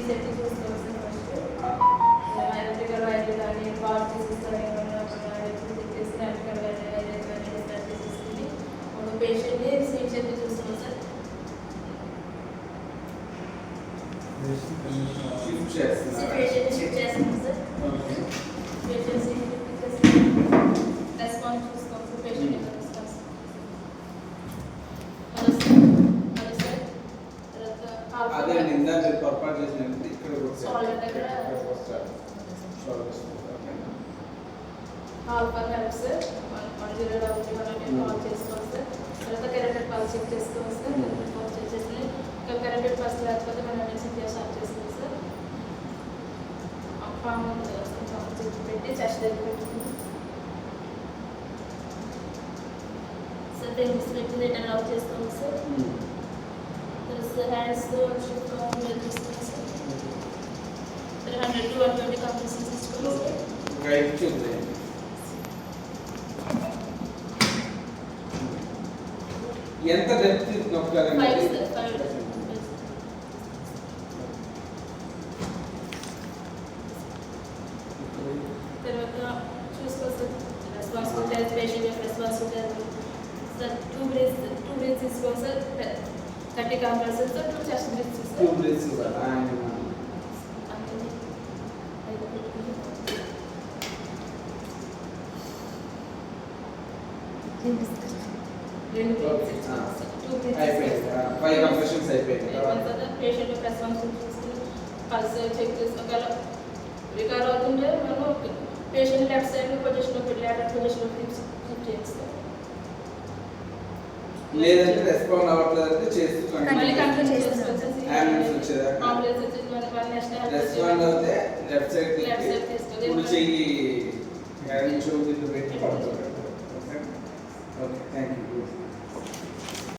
Set చూసుకోవాలి sir first electrical wire కానీ power pieces కానీ ఏమన్నా చేసి ఎలక్ట్రికల్ వైర్ కానీ స్టార్ట్ చేసేసుకుని ఒక పేషెంట్ని సీట్ చెప్పి చూస్తున్నాం సార్. షిఫ్ట్ చేస్తున్నారు. పేషెంట్ షిఫ్ట్ చేస్తున్నాం సార్. పేషెంట్ సీట్ రెస్పాన్స్ చూసుకోవాలి sir. Patient response. Hello sir. Hello sir. తర్వాత అదే నిందా మీరు పొరపాటు చేసినట్టు ఇక్కడ షోల్డర్ దగ్గర ఆల్ఫా హెల్ప్ సార్ 110 కాల్ చేసుకోవాలి సార్. తర్వాత కెరటెడ్ పల్స్ చెక్ చేసుకోవాలి సార్. పల్స్ చెక్ చేసి ఇంకా కెరటెడ్ పల్స్ లేకపోతే మనం సిపిఆర్ స్టార్ట్ చేసుకోవాలి సార్. ఫామ్ చెక్ పెట్టి చెస్ట్ దగ్గర పెట్టుకుని సార్ టెన్నిస్ పెట్టి రిటర్న్ అవుట్ చేసుకోవాలి సార్. తర్వాత హ్యాండ్స్తో షిఫ్ట్ తీసుకోవాలి సార్. 100 to 120 కంప్రెషన్స్ తీసుకోవాలి సార్. గైడ్ చూద్దాం. ఎంత డెప్త్ నొక్కాలండి? 5 సార్ 5. తర్వాత చూసుకో సార్ రెస్పాన్సిబిలిటీ పేషెంట్ యొక్క రెస్పాన్సిబిలిటీ సార్. 2 బ్రీత్స్ తీసుకోండి sir. 30 compressions 2 chest breaths sir. 2 breaths ఇవ్వాలి. అయిపోయింది. 5 కంప్రెషన్స్ అయిపోయింది. పేషెంట్ యొక్క రెస్పాన్సిబిలిటీ తీసుకుని పల్స్ చెక్ చేసి ఒకవేళ రికవర్ అవుతుంటే మనం పేషెంట్ లెఫ్ట్ సైడ్ పొజిషన్లో పెట్టి లేటర్ పొజిషన్లో షిఫ్ట్ చేస్తాం. లేదంటే రెస్పాండ్ అవ్వట్లేదంటే చేస్తూ మళ్ళీ కంట్రోల్ చేస్తాం. అంబులెన్స్ వచ్చేదా? అంబులెన్స్ వచ్చేసి మన నెక్స్ట్ రెస్పాండ్ అవుతే లెఫ్ట్ సైడ్ తీసుకొని కుడి చెయ్యి హ్యాండ్ చోకి పెట్టి పడుకోండి. Okay thank you.